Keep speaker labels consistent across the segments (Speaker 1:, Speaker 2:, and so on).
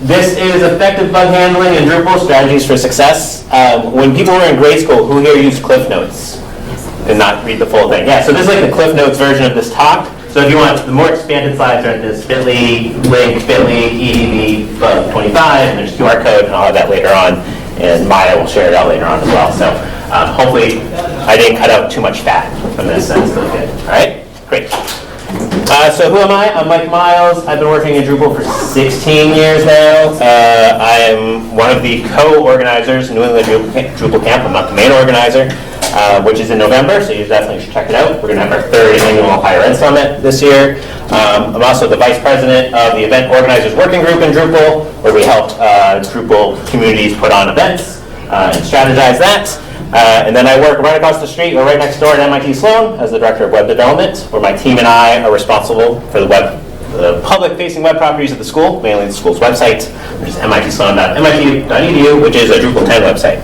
Speaker 1: This is effective bug handling and Drupal strategies for success. When people were in grade school, who here used Cliff Notes? And not read the full thing. Yeah, so this is like the Cliff Notes version of this talk. So if you want the more expanded slides are at this bit.ly link, bit.ly EDB bug 25, and there's QR code and all of that later on. And Maya will share it out later on as well. So hopefully I didn't cut out too much fat from this. That's still good. All right, great. So who am I? I'm Mike Miles. I've been working in Drupal for 16 years now. I am one of the co-organizers in New England Drupal Camp. I'm not the main organizer, which is in November, so you definitely should check it out. We're going to have our 3rd annual Higher Ed Summit this year. I'm also the vice president of the Event Organizers Working Group in Drupal, where we help Drupal communities put on events and strategize that. And then I work right across the street, or right next door at MIT Sloan as the director of web development, where my team and I are responsible for the public-facing web properties of the school, mainly the school's website, which is mitsloan.mit.edu, which is a Drupal 10 website.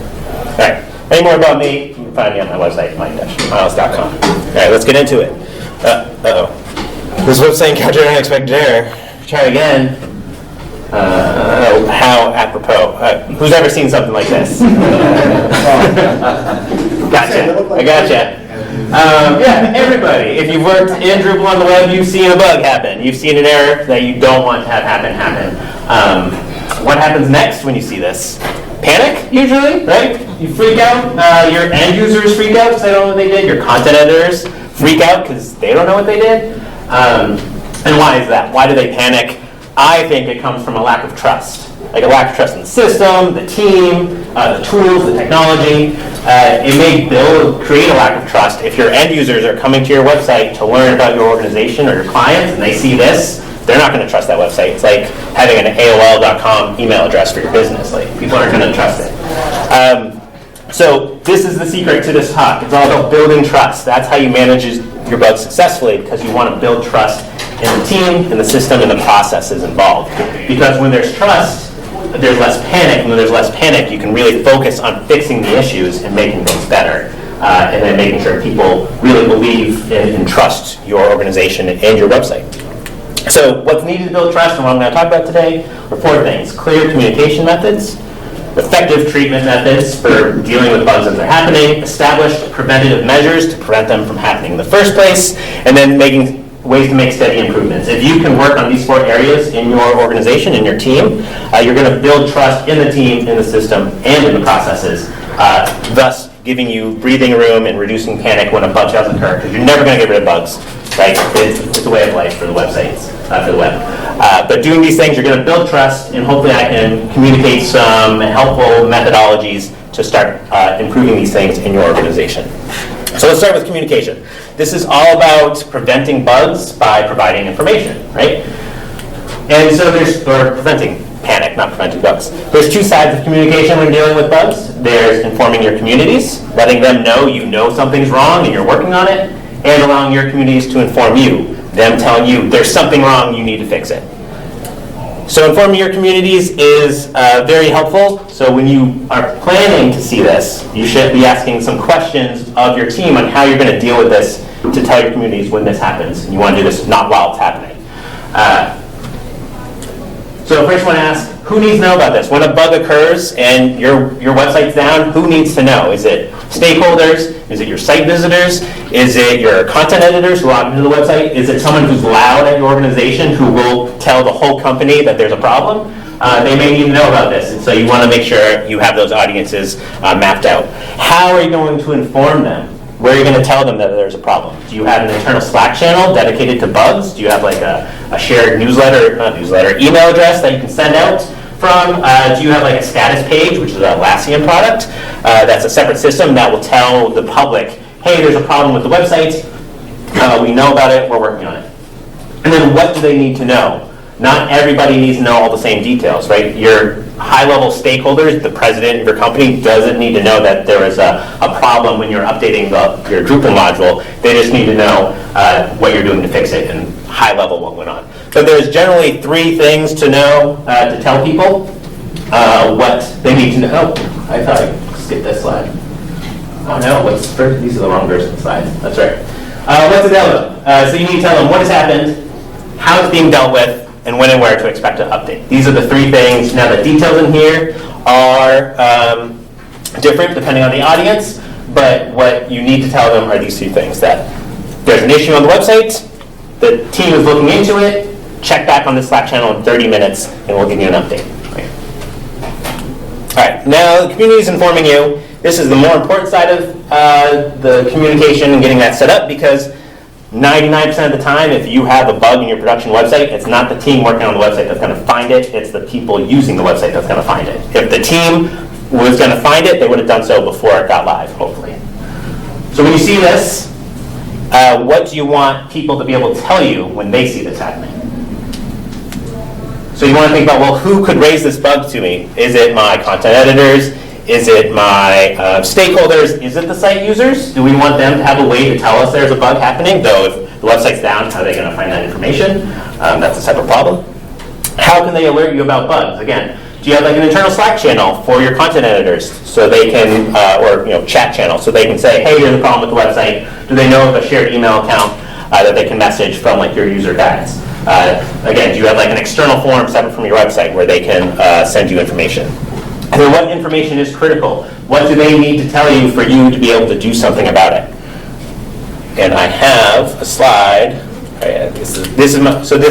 Speaker 1: All right, any more about me, you can find me on my website, mike-miles.com. All right, let's get into it. Uh-oh. This website encountered an unexpected error. Try again. How apropos. Who's ever seen something like this? Gotcha. I gotcha. Yeah, everybody. If you've worked in Drupal on the web, you've seen a bug happen. You've seen an error that you don't want to have happen. What happens next when you see this? Panic, usually, right? You freak out. Your end users freak out because they don't know what they did. Your content editors freak out because they don't know what they did. And why is that? Why do they panic? I think it comes from a lack of trust. Like a lack of trust in the system, the team, the tools, the technology. It may create a lack of trust if your end users are coming to your website to learn about your organization or your clients and they see this, they're not going to trust that website. It's like having an AOL.com email address for your business. Like, people aren't going to trust it. So this is the secret to this talk. It's all about building trust. That's how you manage your bugs successfully, because you want to build trust in the team, in the system, and the processes involved. Because when there's trust, there's less panic. And when there's less panic, you can really focus on fixing the issues and making things better. And then making sure people really believe and trust your organization and your website. So what's needed to build trust and what I'm going to talk about today are 4 things. Clear communication methods, effective treatment methods for dealing with bugs as they're happening, established preventative measures to prevent them from happening in the first place, and then making ways to make steady improvements. If you can work on these 4 areas in your organization, in your team, you're going to build trust in the team, in the system, and in the processes, thus giving you breathing room and reducing panic when a bug does occur, because you're never going to get rid of bugs, right? It's the way of life for the websites, for the web. But doing these things, you're going to build trust, and hopefully I can communicate some helpful methodologies to start improving these things in your organization. So let's start with communication. This is all about preventing bugs by providing information, right? And so or preventing panic, not preventing bugs. There's 2 sides of communication when dealing with bugs. There's informing your communities, letting them know you know something's wrong and you're working on it, and allowing your communities to inform you, them telling you there's something wrong, you need to fix it. So informing your communities is very helpful. So when you are planning to see this, you should be asking some questions of your team on how you're going to deal with this to tell your communities when this happens. And you want to do this not while it's happening. So first I want to ask, who needs to know about this? When a bug occurs and your website's down, who needs to know? Is it stakeholders? Is it your site visitors? Is it your content editors who log into the website? Is it someone who's loud at your organization who will tell the whole company that there's a problem? They may need to know about this, and so you want to make sure you have those audiences mapped out. How are you going to inform them? Where are you going to tell them that there's a problem? Do you have an internal Slack channel dedicated to bugs? Do you have like a shared email address that you can send out from? Do you have like a status page, which is a Atlassian product? That's a separate system that will tell the public, hey, there's a problem with the website. We know about it. We're working on it. And then what do they need to know? Not everybody needs to know all the same details, right? Your high-level stakeholders, the president of your company, doesn't need to know that there is a problem when you're updating your Drupal module. They just need to know what you're doing to fix it and high-level what went on. But there's generally 3 things to know to tell people what they need to know. Oh, I thought I skipped this slide. Oh no, these are the wrong version slides. That's right. What's the dealt with? So you need to tell them what has happened, how it's being dealt with, and when and where to expect an update. These are the 3 things. Now the details in here are different depending on the audience, but what you need to tell them are these 3 things: that there's an issue on the website, the team is looking into it, check back on the Slack channel in 30 minutes, and we'll give you an update. All right, now the community is informing you. This is the more important side of the communication and getting that set up, because 99% of the time, if you have a bug in your production website, it's not the team working on the website that's going to find it, it's the people using the website that's going to find it. If the team was going to find it, they would have done so before it got live, hopefully. So when you see this, what do you want people to be able to tell you when they see this happening? So you want to think about, well, who could raise this bug to me? Is it my content editors? Is it my stakeholders? Is it the site users? Do we want them to have a way to tell us there's a bug happening? Though if the website's down, how are they going to find that information? That's a separate problem. How can they alert you about bugs? Again, do you have like an internal Slack channel for your content editors so they can, or chat channel, so they can say, hey, there's a problem with the website. Do they know of a shared email account that they can message from like your user guides? Again, do you have like an external forum separate from your website where they can send you information? And then what information is critical? What do they need to tell you for you to be able to do something about it? And I have a slide. This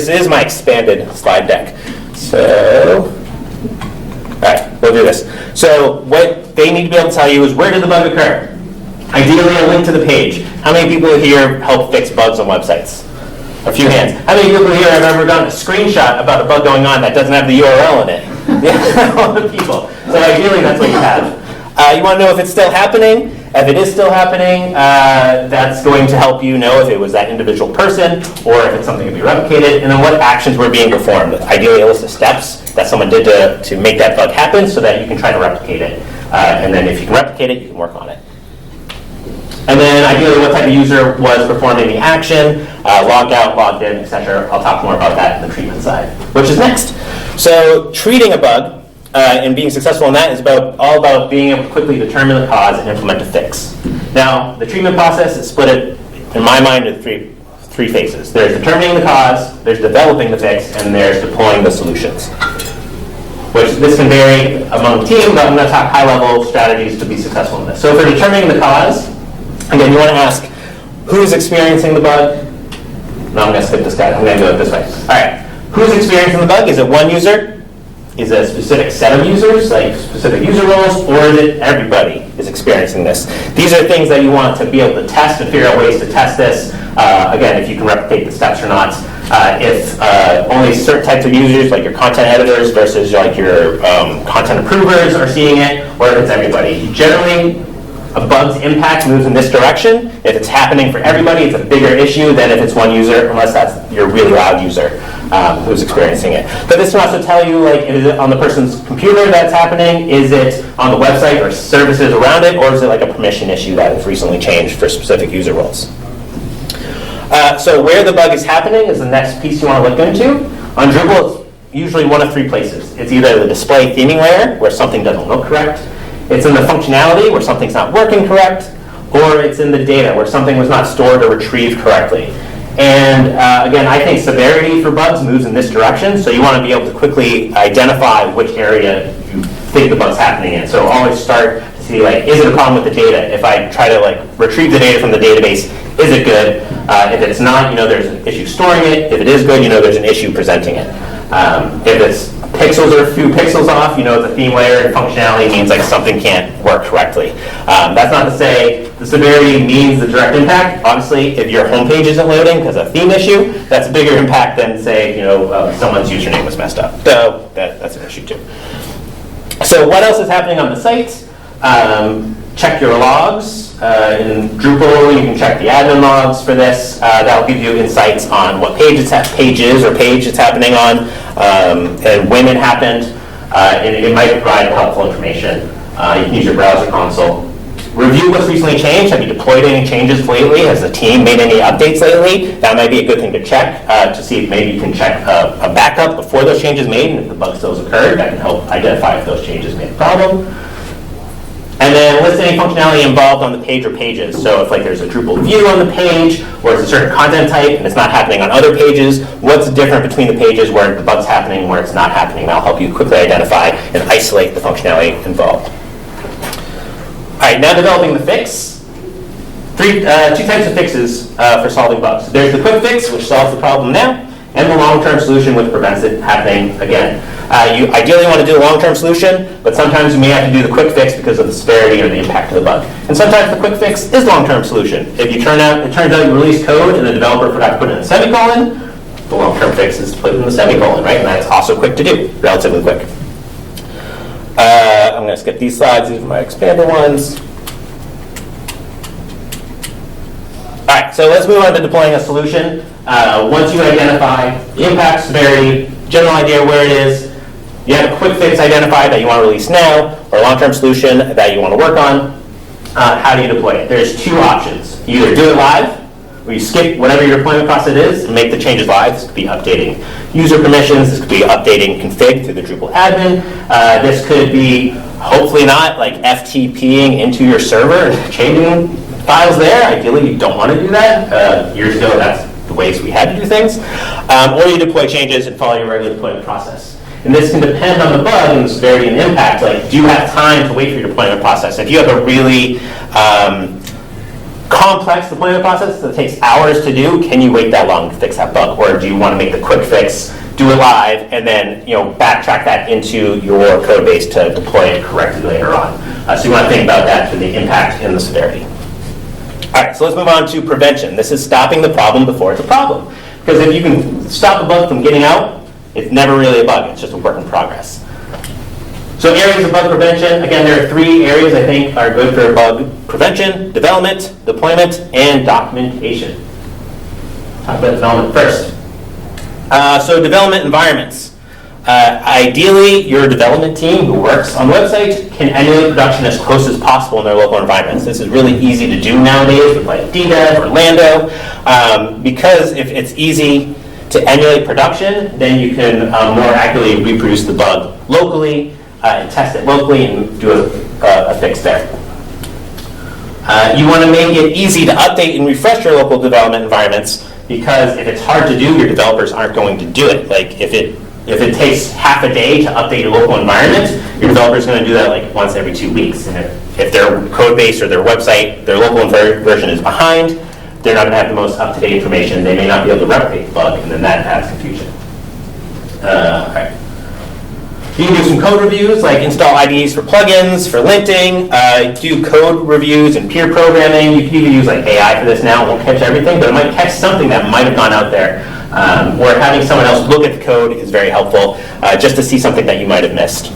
Speaker 1: is my expanded slide deck. So, all right, we'll do this. So what they need to be able to tell you is, where did the bug occur? Ideally, a link to the page. How many people here help fix bugs on websites? A few hands. How many people here have ever gotten a screenshot about a bug going on that doesn't have the URL in it? Yeah, all the people. So ideally, that's what you have. You want to know if it's still happening. If it is still happening, that's going to help you know if it was that individual person or if it's something to be replicated, and then what actions were being performed. Ideally, a list of steps that someone did to make that bug happen so that you can try to replicate it. And then if you can replicate it, you can work on it. And then ideally, what type of user was performing the action, logged out, logged in, etc. I'll talk more about that in the treatment side, which is next. So treating a bug and being successful in that is all about being able to quickly determine the cause and implement a fix. Now, the treatment process is split, in my mind, into three phases. There's determining the cause, there's developing the fix, and there's deploying the solutions. This can vary among teams, but I'm going to talk high-level strategies to be successful in this. So for determining the cause, again, you want to ask, who's experiencing the bug? No, I'm going to skip this guy. I'm going to go this way. All right. Who's experiencing the bug? Is it one user? Is it a specific set of users, like specific user roles? Or is it everybody is experiencing this? These are things that you want to be able to test and figure out ways to test this. Again, if you can replicate the steps or not. If only certain types of users, like your content editors versus like your content approvers are seeing it, or if it's everybody. Generally, a bug's impact moves in this direction. If it's happening for everybody, it's a bigger issue than if it's one user, unless that's your really loud user who's experiencing it. But this can also tell you, like, is it on the person's computer that's happening? Is it on the website or services around it? Or is it like a permission issue that has recently changed for specific user roles? So where the bug is happening is the next piece you want to look into. On Drupal, it's usually one of 3 places. It's either the display theming layer, where something doesn't look correct. It's in the functionality, where something's not working correct. Or it's in the data, where something was not stored or retrieved correctly. And again, I think severity for bugs moves in this direction, so you want to be able to quickly identify which area you think the bug's happening in. So always start to see, like, is it a problem with the data? If I try to retrieve the data from the database, is it good? If it's not, you know there's an issue storing it. If it is good, you know there's an issue presenting it. If it's pixels or a few pixels off, you know the theme layer and functionality means like something can't work correctly. That's not to say the severity means the direct impact. Obviously, if your homepage isn't loading because of a theme issue, that's a bigger impact than, say, someone's username was messed up. So that's an issue too. So what else is happening on the site? Check your logs. In Drupal, you can check the admin logs for this. That'll give you insights on what page it's happening on, and when it happened. And it might provide helpful information. You can use your browser console. Review what's recently changed. Have you deployed any changes lately? Has the team made any updates lately? That might be a good thing to check to see if maybe you can check a backup before those changes made, and if the bug still has occurred, that can help identify if those changes made a problem. And then list any functionality involved on the page or pages. So if like there's a Drupal view on the page, or it's a certain content type and it's not happening on other pages, what's different between the pages where the bug's happening and where it's not happening? That'll help you quickly identify and isolate the functionality involved. All right, now developing the fix. Two types of fixes for solving bugs. There's the quick fix, which solves the problem now, and the long-term solution, which prevents it happening again. You ideally want to do a long-term solution, but sometimes you may have to do the quick fix because of the severity or the impact of the bug. And sometimes the quick fix is long-term solution. If it turns out you released code and the developer forgot to put in a semicolon, the long-term fix is put in the semicolon, right? And that's also quick to do, relatively quick. I'm going to skip these slides. These are my expanded ones. All right, so let's move on to deploying a solution. Once you identify the impact, severity, general idea where it is, you have a quick fix identified that you want to release now, or a long-term solution that you want to work on. How do you deploy it? There's two options. You either do it live, or you skip whatever your deployment process is and make the changes live. This could be updating user permissions. This could be updating config through the Drupal admin. This could be, hopefully not, like FTPing into your server and changing files there. Ideally, you don't want to do that. Years ago, that's the ways we had to do things. Or you deploy changes and follow your regular deployment process. And this can depend on the bug and the severity and impact. Like, do you have time to wait for your deployment process? If you have a really complex deployment process that takes hours to do, can you wait that long to fix that bug? Or do you want to make the quick fix, do it live, and then backtrack that into your code base to deploy it correctly later on? So you want to think about that for the impact and the severity. All right, so let's move on to prevention. This is stopping the problem before it's a problem. Because if you can stop a bug from getting out, it's never really a bug. It's just a work in progress. So areas of bug prevention, again, there are three areas I think are good for bug prevention: development, deployment, and documentation. Talk about development first. So development environments. Ideally, your development team who works on the website can emulate production as close as possible in their local environments. This is really easy to do nowadays with like DDEV or Lando, because if it's easy to emulate production, then you can more accurately reproduce the bug locally and test it locally and do a fix there. You want to make it easy to update and refresh your local development environments, because if it's hard to do, your developers aren't going to do it. Like if it takes half a day to update your local environment, your developer is going to do that like once every 2 weeks. And if their code base or their website, their local version is behind, they're not going to have the most up-to-date information. They may not be able to replicate the bug, and then that adds confusion. Okay. You can do some code reviews, like install IDEs for plugins, for linting, do code reviews and peer programming. You can even use like AI for this now. It won't catch everything, but it might catch something that might have gone out there. Or having someone else look at the code is very helpful, just to see something that you might have missed.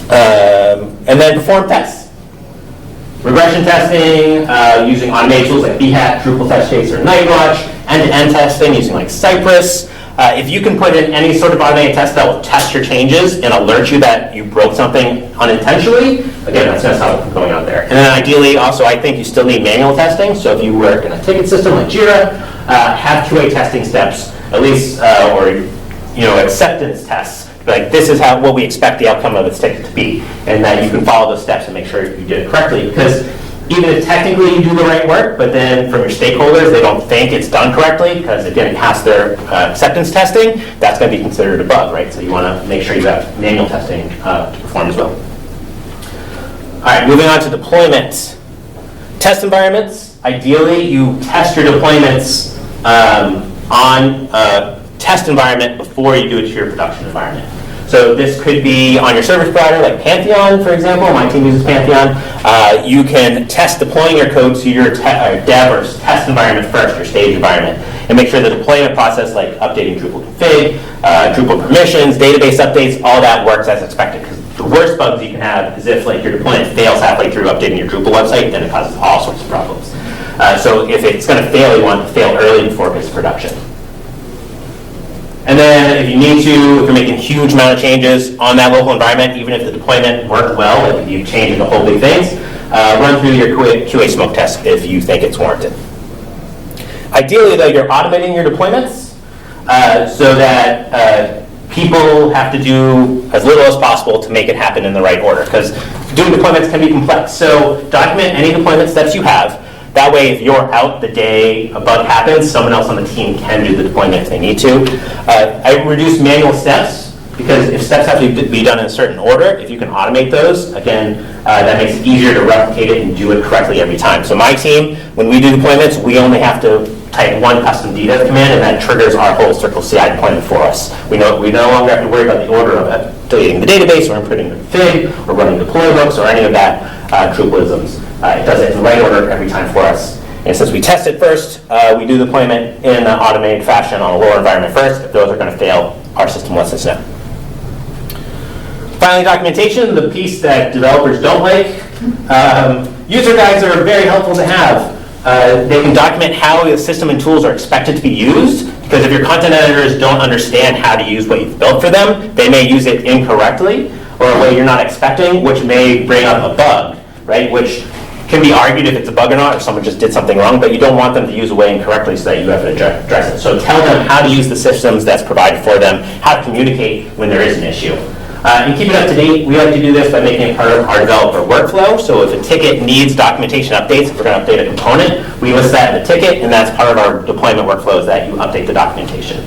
Speaker 1: And then perform tests. Regression testing, using automated tools like Bhat, Drupal Test Chase, or Nightwatch. End-to-end testing using like Cypress. If you can put in any sort of automated test that will test your changes and alert you that you broke something unintentionally, again, that's going to stop it from going out there. And then ideally, also, I think you still need manual testing. So if you work in a ticket system like Jira, have QA testing steps, at least, or acceptance tests. Like, this is what we expect the outcome of this ticket to be, and that you can follow those steps and make sure you did it correctly. Because even if technically you do the right work, but then from your stakeholders they don't think it's done correctly because it didn't pass their acceptance testing, that's going to be considered a bug, right? So you want to make sure you have manual testing to perform as well. All right, moving on to deployment. Test environments. Ideally, you test your deployments on a test environment before you do it to your production environment. So this could be on your service provider, like Pantheon, for example. My team uses Pantheon. You can test deploying your code to your dev or test environment first, your stage environment, and make sure the deployment process, like updating Drupal config, Drupal permissions, database updates, all that works as expected. Because the worst bugs you can have is if like your deployment fails halfway through updating your Drupal website, then it causes all sorts of problems. So if it's going to fail, you want it to fail early before it gets to production. And then if you need to, if you're making huge amount of changes on that local environment, even if the deployment worked well, like if you change the whole big things, run through your QA smoke test if you think it's warranted. Ideally, though, you're automating your deployments so that people have to do as little as possible to make it happen in the right order, because doing deployments can be complex. So document any deployment steps you have. That way, if you're out the day a bug happens, someone else on the team can do the deployment if they need to. I reduce manual steps, because if steps have to be done in a certain order, if you can automate those, again, that makes it easier to replicate it and do it correctly every time. So my team, when we do deployments, we only have to type one custom DDEV command, and that triggers our whole Circle CI deployment for us. We no longer have to worry about the order of deleting the database, or inputting the config, or running deploy hooks, or any of that Drupalisms. It does it in the right order every time for us. And since we test it first, we do the deployment in an automated fashion on a lower environment first. If those are going to fail, our system lets us know. Finally, documentation, the piece that developers don't like. User guides are very helpful to have. They can document how the system and tools are expected to be used, because if your content editors don't understand how to use what you've built for them, they may use it incorrectly or a way you're not expecting, which may bring up a bug, right? Which can be argued if it's a bug or not, or someone just did something wrong, but you don't want them to use a way incorrectly so that you have to address it. So tell them how to use the systems that's provided for them, how to communicate when there is an issue. And keep it up to date. We like to do this by making it part of our developer workflow. So if a ticket needs documentation updates, if we're going to update a component, we list that in the ticket, and that's part of our deployment workflows, that you update the documentation.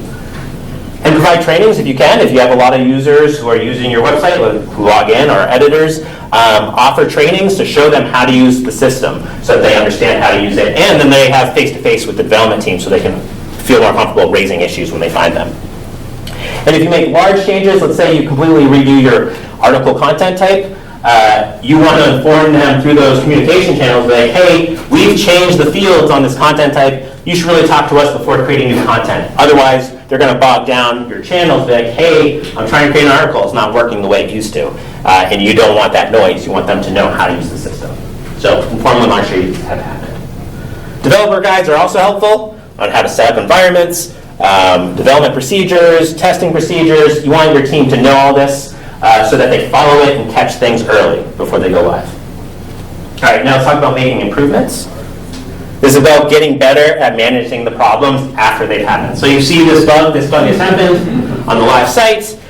Speaker 1: And provide trainings if you can. If you have a lot of users who are using your website, who log in, or editors, offer trainings to show them how to use the system so that they understand how to use it. And then they have face-to-face with the development team so they can feel more comfortable raising issues when they find them. And if you make large changes, let's say you completely redo your article content type, you want to inform them through those communication channels, like, hey, we've changed the fields on this content type. You should really talk to us before creating new content. Otherwise, they're going to bog down your channels, be like, hey, I'm trying to create an article. It's not working the way it used to. And you don't want that noise. You want them to know how to use the system. So inform them on sure you have happened. Developer guides are also helpful on how to set up environments, development procedures, testing procedures. You want your team to know all this so that they follow it and catch things early before they go live. All right, now let's talk about making improvements. This is about getting better at managing the problems after they've happened. So you see this bug has happened on the live site.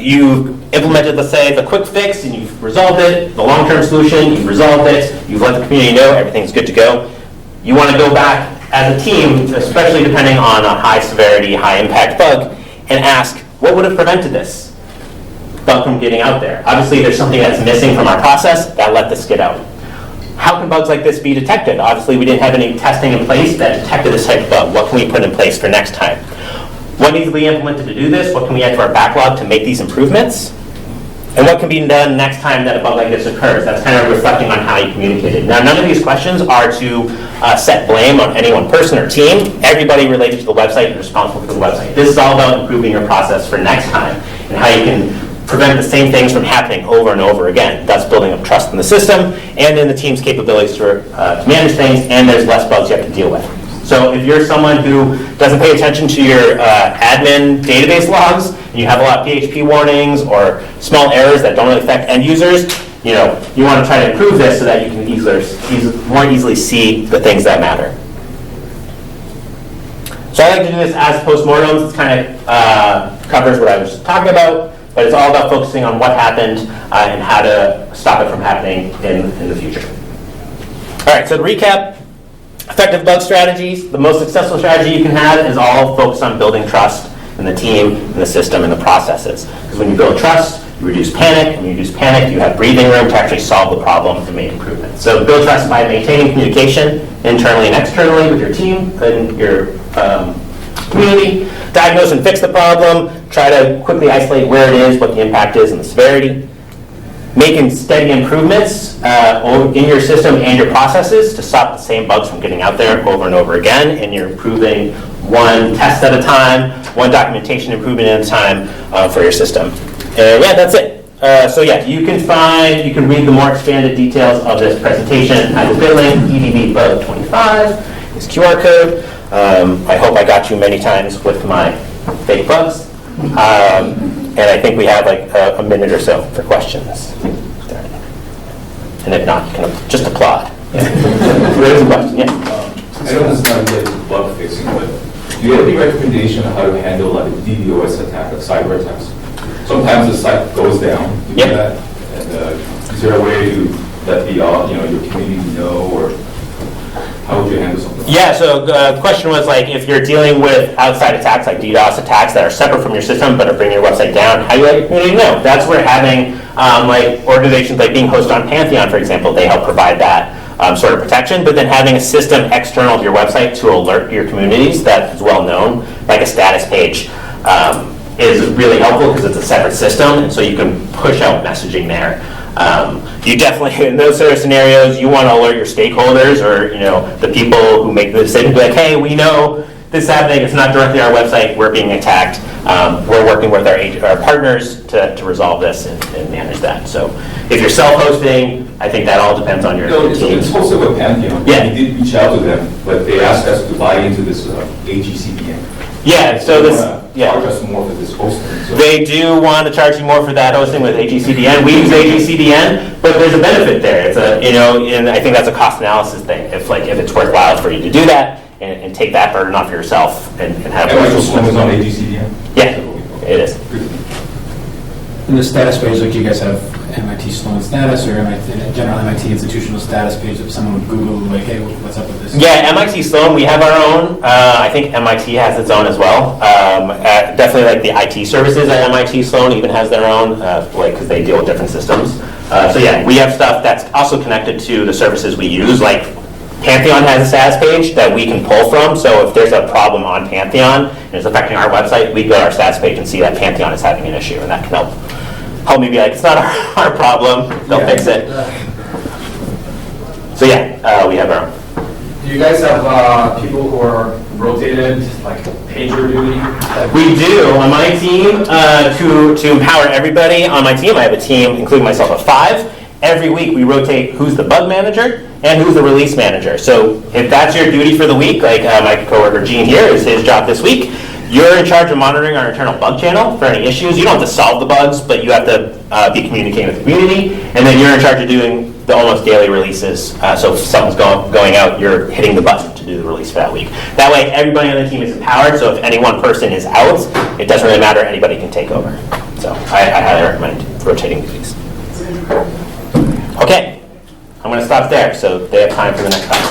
Speaker 1: You implemented, let's say, the quick fix and you've resolved it. The long-term solution, you've resolved it. You've let the community know everything's good to go. You want to go back as a team, especially depending on a high severity, high impact bug, and ask, what would have prevented this bug from getting out there? Obviously, there's something that's missing from our process that let this get out. How can bugs like this be detected? Obviously, we didn't have any testing in place that detected this type of bug. What can we put in place for next time? What needs to be implemented to do this? What can we add to our backlog to make these improvements? And what can be done next time that a bug like this occurs? That's kind of reflecting on how you communicated. Now, none of these questions are to set blame on any one person or team. Everybody related to the website is responsible for the website. This is all about improving your process for next time and how you can prevent the same things from happening over and over again. That's building up trust in the system and in the team's capabilities to manage things, and there's less bugs you have to deal with. So if you're someone who doesn't pay attention to your admin database logs, and you have a lot of PHP warnings or small errors that don't really affect end users, you want to try to improve this so that you can more easily see the things that matter. So I like to do this as postmortems. It kind of covers what I was talking about, but it's all about focusing on what happened and how to stop it from happening in the future. All right, so to recap, effective bug strategies. The most successful strategy you can have is all focused on building trust in the team, in the system, and the processes. Because when you build trust, you reduce panic. When you reduce panic, you have breathing room to actually solve the problem and make improvements. So build trust by maintaining communication internally and externally with your team and your community. Diagnose and fix the problem. Try to quickly isolate where it is, what the impact is, and the severity. Making steady improvements in your system and your processes to stop the same bugs from getting out there over and over again, and you're improving one test at a time, one documentation improvement at a time for your system. And yeah, that's it. So yeah, you can read the more expanded details of this presentation at the bit link, EvolveDrupal25, this QR code. I hope I got you many times with my fake bugs. And I think we have like a minute or so for questions. And if not, you can just applaud. Yeah. There is a question, yeah.
Speaker 2: I know this is not related to bug fixing, but Do you have any recommendation on how to handle like a DDoS attack, like cyber attacks? Sometimes the site goes down. Do
Speaker 1: Yep.
Speaker 2: that? And is there a way to let the your community know, or how would you handle something?
Speaker 1: Yeah, so the question was like, if you're dealing with outside attacks like DDoS attacks that are separate from your system but are bringing your website down, how do you let your community know? That's where having like organizations like being hosted on Pantheon, for example, they help provide that sort of protection, but then having a system external to your website to alert your communities that is well known, like a status page, is really helpful because it's a separate system, and so you can push out messaging there. You definitely, in those sort of scenarios, you want to alert your stakeholders or the people who make the decision, be like, hey, we know this is happening, it's not directly our website, we're being attacked. We're working with our partners to resolve this and manage that. So if you're self-hosting, I think that all depends on your team.
Speaker 2: It's hosted with Pantheon.
Speaker 1: Yeah.
Speaker 2: We did reach out to them, but they asked us to buy into this AGCDN.
Speaker 1: Yeah, so this,
Speaker 2: Charge us more for this hosting. So.
Speaker 1: They do want to charge you more for that hosting with AGCDN. We use AGCDN, but there's a benefit there. It's a, and I think that's a cost analysis thing. If it's worthwhile for you to do that and take that burden off yourself and have.
Speaker 2: Microsoft is on AGCDN.
Speaker 1: Yeah, it is.
Speaker 3: In the status page, like you guys have MIT Sloan status or general MIT institutional status page, if someone would Google, like, hey, what's up with this?
Speaker 1: Yeah, MIT Sloan, we have our own. I think MIT has its own as well. Definitely like the IT services at MIT Sloan even has their own, because they deal with different systems. So yeah, we have stuff that's also connected to the services we use, like Pantheon has a status page that we can pull from, so if there's a problem on Pantheon and it's affecting our website, we go to our status page and see that Pantheon is having an issue, and that can help me be like, it's not our problem, they'll fix it. So yeah, we have our own.
Speaker 4: Do you guys have people who are rotated, like pager duty?
Speaker 1: We do. On my team, to empower everybody on my team, I have a team, including myself, of 5. Every week we rotate who's the bug manager and who's the release manager. So if that's your duty for the week, like my coworker Gene here is his job this week, you're in charge of monitoring our internal bug channel for any issues. You don't have to solve the bugs, but you have to be communicating with the community, and then you're in charge of doing the almost daily releases. So if something's going out, you're hitting the button to do the release for that week. That way everybody on the team is empowered, so if any one person is out, it doesn't really matter, anybody can take over. So I highly recommend rotating duties. Okay, I'm going to stop there so they have time for the next time.